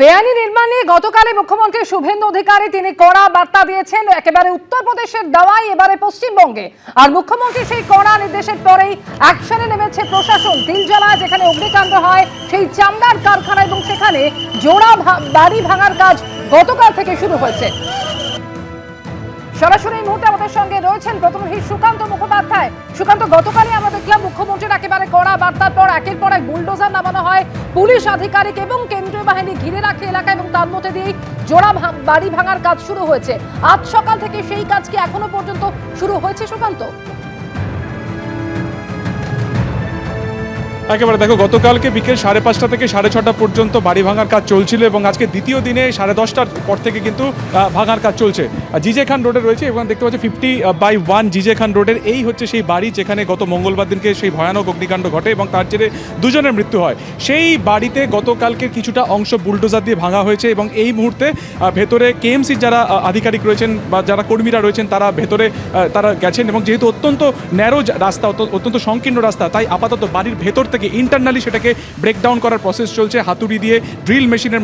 বেআইনি নির্মাণে গতকালে মুখ্যমন্ত্রী শুভেন্দু অধিকারী তিনি কড়া বার্তা দিয়েছেন। একেবারে উত্তরপ্রদেশের দাওয়াই এবারে পশ্চিমবঙ্গে, আর মুখ্যমন্ত্রী সেই কড়া নির্দেশের পরেই অ্যাকশনে নেমেছে প্রশাসন। তিলজলায় যেখানে অগ্নিকাণ্ড হয় সেই চামড়ার কারখানা এবং সেখানে জোড়া বাড়ি ভাঙার কাজ গতকাল থেকে শুরু হয়েছে। সরাসরি এই মুহূর্তে আমাদের সঙ্গে রয়েছেন প্রতিনিধি সুকান্ত মুখোপাধ্যায়। সুকান্ত, গতকালই আমরা দেখলাম মুখ্যমন্ত্রীর একেবারে কড়া বার্তার পর একের পর এক বুলডোজার নামানো হয়, পুলিশ আধিকারিক এবং কেন্দ্রীয় বাহিনী ঘিরে রাখে এলাকা এবং তার মধ্যে দিয়েই জোড়া বাড়ি ভাঙার কাজ শুরু হয়েছে। আজ সকাল থেকে সেই কাজ কি এখনো পর্যন্ত শুরু হয়েছে সুকান্ত? একেবারে দেখো, গতকালকে বিকেল 5:30 থেকে 6:30 পর্যন্ত বাড়ি ভাঙার কাজ চলছিল এবং আজকে দ্বিতীয় দিনে 10:30টার পর থেকে কিন্তু ভাঙার কাজ চলছে। জিজে খান রোডে রয়েছে এবং দেখতে পাচ্ছি 50/1 জিজে খান রোডের এই হচ্ছে সেই বাড়ি যেখানে গত মঙ্গলবার দিনকে সেই ভয়ানক অগ্নিকাণ্ড ঘটে এবং তার জেরে দুজনের মৃত্যু হয়। সেই বাড়িতে গতকালকে কিছুটা অংশ বুলডোজার দিয়ে ভাঙা হয়েছে এবং এই মুহূর্তে ভেতরে কেএমসির যারা আধিকারিক রয়েছেন বা যারা কর্মীরা রয়েছেন তারা ভেতরে তারা গেছেন এবং যেহেতু অত্যন্ত ন্যারো রাস্তা, অত্যন্ত সংকীর্ণ রাস্তা, তাই আপাতত বাড়ির ভেতর থেকে ইন্টারনালি সেটাকে ব্রেকডাউন করার প্রসেস চলছে। হাতুড়ি দিয়ে ড্রিল মেশিনের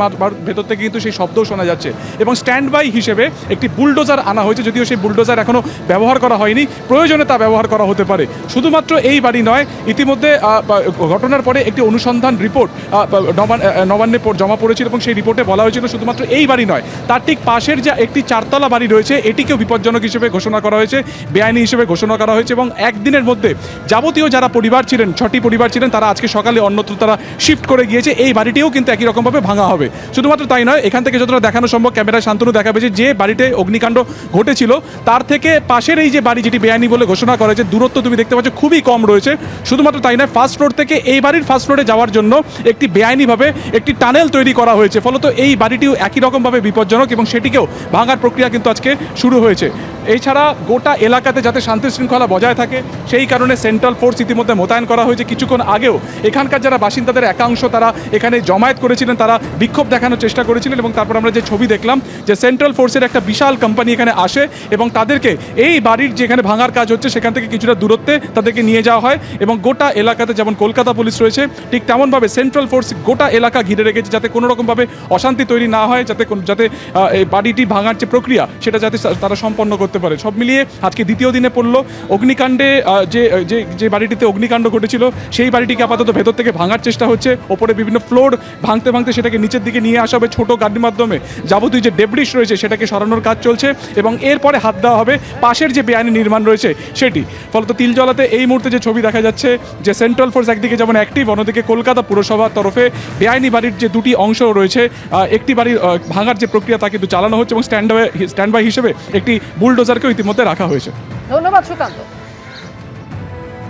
ভেতর থেকে কিন্তু সেই শব্দও শোনা যাচ্ছে এবং স্ট্যান্ড বাই হিসেবে একটি বুলডোজার আনা হয়েছে, যদিও সেই বুলডোজার এখনও ব্যবহার করা হয়নি, প্রয়োজনে তা ব্যবহার করা হতে পারে। শুধুমাত্র এই বাড়ি নয়, ইতিমধ্যে ঘটনার পরে একটি অনুসন্ধান রিপোর্ট নবান্নে জমা পড়েছিল এবং সেই রিপোর্টে বলা হয়েছিল শুধুমাত্র এই বাড়ি নয়, তার ঠিক পাশের যে একটি 4তলা বাড়ি রয়েছে এটিকেও বিপজ্জনক হিসেবে ঘোষণা করা হয়েছে, বেআইনি হিসেবে ঘোষণা করা হয়েছে এবং একদিনের মধ্যে যাবতীয় যারা পরিবার ছিলেন, 6টি পরিবার ছিলেন, তারা আজকে সকালে অন্যত্র তারা শিফট করে গিয়েছে। এই বাড়িটিও কিন্তু একই রকমভাবে ভাঙা হবে। শুধুমাত্র তাই নয়, এখান থেকে যতটা দেখানো সম্ভব ক্যামেরায় শান্তনু দেখাবে যে বাড়িতে অগ্নিকাণ্ড ঘটেছিল তার থেকে পাশের এই যে বাড়ি যেটি বেআইনি বলে ঘোষণা করা হয়েছে, দূরত্ব তুমি দেখতে পাচ্ছ খুবই কম রয়েছে। শুধুমাত্র তাই নয়, ফার্স্ট ফ্লোর থেকে এই বাড়ির ফার্স্ট ফ্লোরে যাওয়ার জন্য একটি বেআইনিভাবে একটি টানেল তৈরি করা হয়েছে, ফলত এই বাড়িটিও একই রকমভাবে বিপজ্জনক এবং সেটিকেও ভাঙার প্রক্রিয়া কিন্তু আজকে শুরু হয়েছে। এছাড়া গোটা এলাকাতে যাতে শান্তি শৃঙ্খলা বজায় থাকে সেই কারণে সেন্ট্রাল ফোর্স ইতিমধ্যে মোতায়েন করা হয়েছে। কিছুক্ষণ আগেও এখানকার যারা বাসিন্দাদের একাংশ তারা এখানে জমায়েত করেছিলেন, তারা বিক্ষোভ দেখানোর চেষ্টা করেছিলেন এবং তারপর আমরা যে ছবি দেখলাম যে সেন্ট্রাল ফোর্সের একটা বিশাল কোম্পানি এখানে আসে এবং তাদেরকে এই বাড়ির যেখানে ভাঙার কাজ হচ্ছে সেখান থেকে কিছুটা দূরত্বে তাদেরকে নিয়ে যাওয়া হয় এবং গোটা এলাকাতে যেমন কলকাতা পুলিশ রয়েছে ঠিক তেমনভাবে সেন্ট্রাল ফোর্স গোটা এলাকা ঘিরে রেখেছে যাতে কোনো রকমভাবে অশান্তি তৈরি না হয়, যাতে এই বাড়িটি ভাঙার যে প্রক্রিয়া সেটা যাতে তারা সম্পন্ন করতে পারে। সব মিলিয়ে আজকে দ্বিতীয় দিনে পড়লো অগ্নিকাণ্ডে যে বাড়িটিতে অগ্নিকাণ্ড ঘটেছিল সেই বাড়িটিকে আপাতত ভেতর থেকে ভাঙার চেষ্টা হচ্ছে। ওপরে বিভিন্ন ফ্লোর ভাঙতে সেটাকে নিচের দিকে নিয়ে আসা হবে ছোট গাড়ির মাধ্যমে, যাবতীয় যে ডেব্রিস রয়েছে সেটাকে সরানোর কাজ চলছে এবং এরপরে হাত দেওয়া হবে পাশের যে বেআইনি নির্মাণ রয়েছে সেটি। ফলত তিলজলাতে এই মুহূর্তে যে ছবি দেখা যাচ্ছে যে সেন্ট্রাল ফোর্স একদিকে যেমন অ্যাক্টিভ, অন্যদিকে কলকাতা পুরসভার তরফে বেআইনি বাড়ির যে দুটি অংশ রয়েছে একটি বাড়ির ভাঙার যে প্রক্রিয়া তা কিন্তু চালানো হচ্ছে এবং স্ট্যান্ড বাই হিসেবে একটি বুলডোজারকেও ইতিমধ্যে রাখা হয়েছে। ধন্যবাদ সুকান্ত।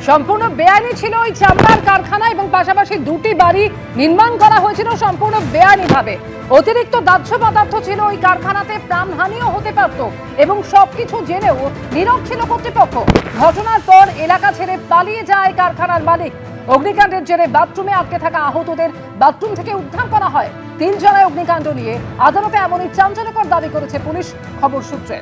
সম্পূর্ণ বেআইনি ছিল ওই চামড়ার কারখানা এবং পাশাপাশি দুটি বাড়ি নির্মাণ করা হয়েছিল সম্পূর্ণ বেআইনিভাবে। অতিরিক্ত দাহ্য পদার্থ ছিল ওই কারখানাতে, প্রাণহানিও হতে পারত এবং সবকিছু জেনেও নীরব ছিল কর্তৃপক্ষ। ঘটনার পর এলাকা ছেড়ে পালিয়ে যায় কারখানার মালিক। অগ্নিকাণ্ডের জেরে বাথরুমে আটকে থাকা আহতদের বাথরুম থেকে উদ্ধার করা হয়। তিলজলায় অগ্নিকাণ্ড নিয়ে আদালতে এমনই চাঞ্চল্যকর দাবি করেছে পুলিশ, খবর সূত্রে।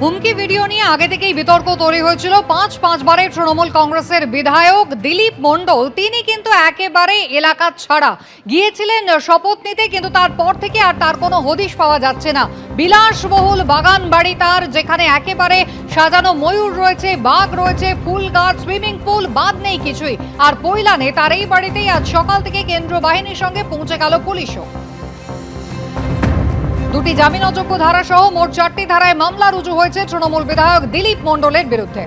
হুমকি ভিডিও নিয়ে আগে থেকেই বিতর্ক তৈরি হয়েছিল। 5বারের তৃণমূল কংগ্রেসের বিধায়ক দিলীপ মণ্ডল তিনি কিন্তু একেবারে এলাকা ছাড়া গিয়েছিলেন শপথ নিতে, কিন্তু তারপর থেকে আর তার কোনো হদিশ পাওয়া যাচ্ছে না। বিলাসবহুল বাগান বাড়ি তার, যেখানে একেবারে সাজানো ময়ূর রয়েছে, বাঘ রয়েছে, ফুল গাছ, সুইমিং পুল, বাদ নেই কিছুই। আর পৈলানে তার এই বাড়িতেই আজ সকাল থেকে কেন্দ্রীয় বাহিনীর সঙ্গে পৌঁছে গেল পুলিশও। দুটি জামিন অযোগ্য ধারা সহ মোট 4টি ধারায় মামলা রুজু হয়েছে তৃণমূল বিধায়ক দিলীপ মণ্ডলের বিরুদ্ধে।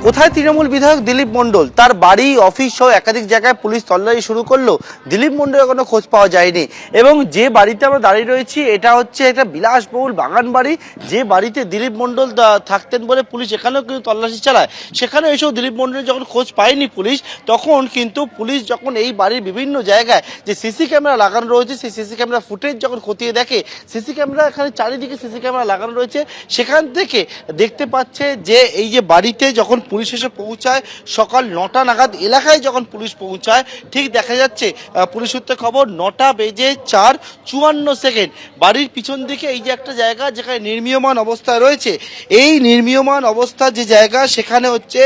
কোথায় তৃণমূল বিধায়ক দিলীপ মণ্ডল? তার বাড়ি, অফিস সহ একাধিক জায়গায় পুলিশ তল্লাশি শুরু করলো, দিলীপ মণ্ডলের কোনো খোঁজ পাওয়া যায়নি। এবং যে বাড়িতে আমরা দাঁড়িয়ে রয়েছি এটা হচ্ছে একটা বিলাসবহুল বাগান বাড়ি, যে বাড়িতে দিলীপ মণ্ডল থাকতেন বলে পুলিশ এখানেও কিন্তু তল্লাশি চালায়। সেখানে এসেও দিলীপ মণ্ডলের যখন খোঁজ পায়নি পুলিশ, তখন কিন্তু পুলিশ যখন এই বাড়ির বিভিন্ন জায়গায় যে সিসি ক্যামেরা লাগানো রয়েছে সেই সিসি ক্যামেরা ফুটেজ যখন খতিয়ে দেখে, সিসি ক্যামেরা এখানে চারিদিকে সিসি ক্যামেরা লাগানো রয়েছে, সেখান থেকে দেখতে পাচ্ছে যে এই যে বাড়িতে যখন পুলিশ এসে পৌঁছায় সকাল 9টা নাগাদ। এলাকায় যখন পুলিশ পৌঁছায় ঠিক দেখা যাচ্ছে পুলিশ সূত্রে খবর 9:04:54 বাড়ির পিছন দিকে এই যে একটা জায়গা যেখানে নির্মীয়মান অবস্থায় রয়েছে, এই নির্মীয়মান অবস্থার যে জায়গা সেখানে হচ্ছে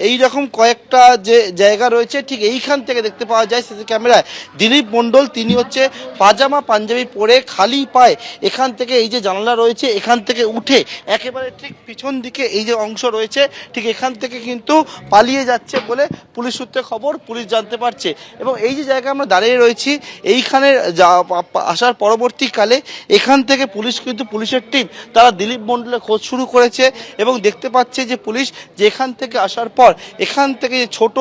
এই রকম কয়েকটা যে জায়গা রয়েছে, ঠিক এইখান থেকে দেখতে পাওয়া যায় সিসি ক্যামেরায় দিলীপ মণ্ডল তিনি হচ্ছে পাজামা পাঞ্জাবি পরে খালি পায়ে এখান থেকে এই যে জানালা রয়েছে এখান থেকে উঠে একেবারে ঠিক পিছন দিকে এই যে অংশ রয়েছে ঠিক এখান থেকে কিন্তু পালিয়ে যাচ্ছে বলে পুলিশ সূত্রে খবর, পুলিশ জানতে পারছে। এবং এই যে জায়গায় আমরা দাঁড়িয়ে রয়েছি এইখানে আসার পরবর্তীকালে এখান থেকে পুলিশের টিম তারা দিলীপ মণ্ডলের খোঁজ শুরু করেছে এবং দেখতে পাচ্ছে যে পুলিশ যে এখান থেকে আসার পর এখান থেকে যে ছোট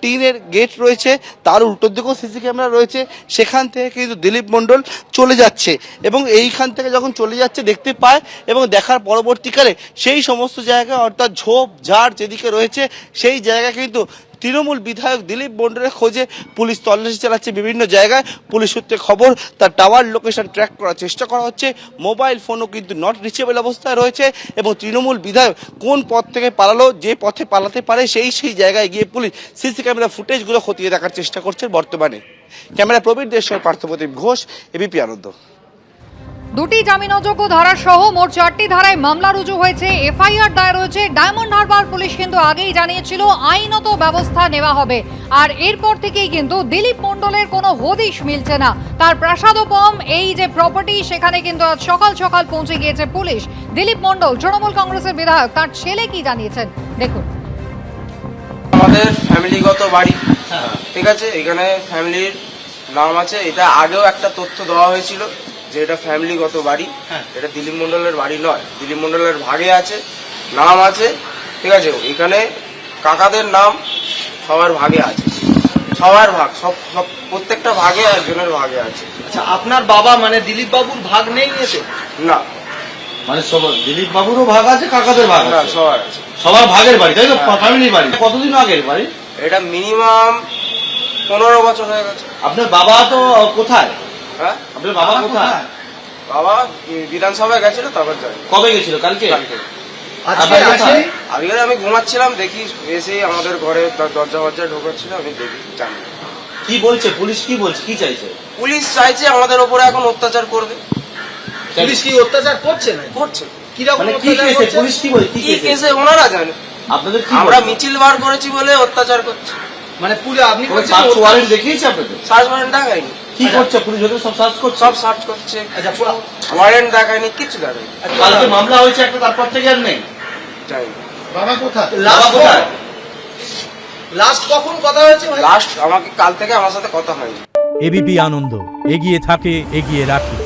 টিনের গেট রয়েছে তার উল্টো দিকেও সিসি ক্যামেরা রয়েছে, সেখান থেকে কিন্তু দিলীপ মণ্ডল চলে যাচ্ছে এবং এইখান থেকে যখন চলে যাচ্ছে দেখতে পায় এবং দেখার পরবর্তীকালে সেই সমস্ত জায়গা অর্থাৎ ঝোপ ঝাড় যেদিকে রয়েছে সেই জায়গা কিন্তু তৃণমূল বিধায়ক দিলীপ মণ্ডলের খোঁজে পুলিশ তল্লাশি চালাচ্ছে বিভিন্ন জায়গায়। পুলিশ সূত্রে খবর তার টাওয়ার লোকেশন ট্র্যাক করার চেষ্টা করা হচ্ছে, মোবাইল ফোনও কিন্তু নট রিচেবল অবস্থায় রয়েছে এবং তৃণমূল বিধায়ক কোন পথ থেকে পালালো, যে পথে পালাতে পারে সেই জায়গায় গিয়ে পুলিশ সিসি ক্যামেরা ফুটেজগুলো খতিয়ে দেখার চেষ্টা করছে বর্তমানে। ক্যামেরা প্রবীর দেশের পার্থপ্রতিম ঘোষ, এবিপি আনন্দ। দুটি জামিনযোগ্য ধারা সহ মোট 4টি ধারায় মামলা রুজু হয়েছে, এফআইআর দায়ের হয়েছে। ডায়মন্ড হারবার পুলিশ কিন্তু আগেই জানিয়েছিল আইনত ব্যবস্থা নেওয়া হবে, আর এরপর থেকেই কিন্তু দিলীপ মণ্ডলের কোনো হদিশ মিলছে না। তার প্রাসাদোপম এই যে প্রপার্টি সেখানে কিন্তু আজ সকাল সকাল পৌঁছে গিয়েছে পুলিশ। দিলীপ মণ্ডল তৃণমূল কংগ্রেসের বিধায়ক, তার ছেলে কি জানিয়েছেন দেখুন। আমাদের ফ্যামিলিগত বাড়ি, ঠিক আছে, এখানে ফ্যামিলির নাম আছে। এটা আগেও একটা তথ্য দেওয়া হয়েছিল যে এটা ফ্যামিলিগত বাড়ি, এটা দিলীপ মণ্ডলের বাড়ি নয়, দিলীপ মণ্ডলের ভাগে আছে, নাম আছে, ঠিক আছে। এখানে কাকাদের নাম সবার ভাগে আছে, সবার ভাগ, সব প্রত্যেকটা ভাগে একজনের ভাগে আছে। আচ্ছা, আপনার বাবা মানে দিলীপ বাবুর ভাগ নেই এতে? না, মানে সবার দিলীপ বাবুরও ভাগ আছে, কাকাদের ভাগ না, আছে, সবার আছে, সবার ভাগের বাড়ি, তাই তো? ফ্যামিলির বাড়ি। কতদিন আগের বাড়ি এটা? মিনিমাম 15 বছর হয়ে গেছে। আপনার বাবা তো কোথায়? হ্যাঁ, আপনার বাবা কোথায়? বাবা বিধানসভায় গেছিল, তারপর যাই। কবে গেছিল? কালকে? আজকে আমি ঘুমাচ্ছিলাম, দেখি এসে আমাদের ঘরে দরজা ঢোকাচ্ছিল, আমি দেখি, জানি। কি বলছে পুলিশ? কি বলছে? কি চাইছে পুলিশ? চাইছে আমাদের ওপরে এখন অত্যাচার করবে। পুলিশ কি অত্যাচার করছে না? করছে। কিরকম অত্যাচার করছে? পুলিশ কি বলে? কি কেসে ওনারা জানে, আপনাদের কি আমরা মিছিল বার করেছি বলে অত্যাচার করছে। মানে পুলিশ আপনি সার্চ ওয়ারেন্ট দেখিয়েছে আপনাদের? সার্চ ওয়ারেন্ট দেখায়নি। কি করছে পুলিশ? ওদের সব সার্চ করছে, সব সার্চ করছে। আচ্ছা, ওয়ারেন্ট দেখায়নি, কিছু দেখায়নি। কালকে মামলা হয়েছে একটা, তারপর থেকে আর নেই। যাই, বাবা কোথায়? বাবা কোথায়? লাস্ট কখন কথা হয়েছে? লাস্ট আমাকে কাল থেকে আমার সাথে কথা হয়নি। এবিপি আনন্দ, এগিয়ে থাকে, এগিয়ে রাখে।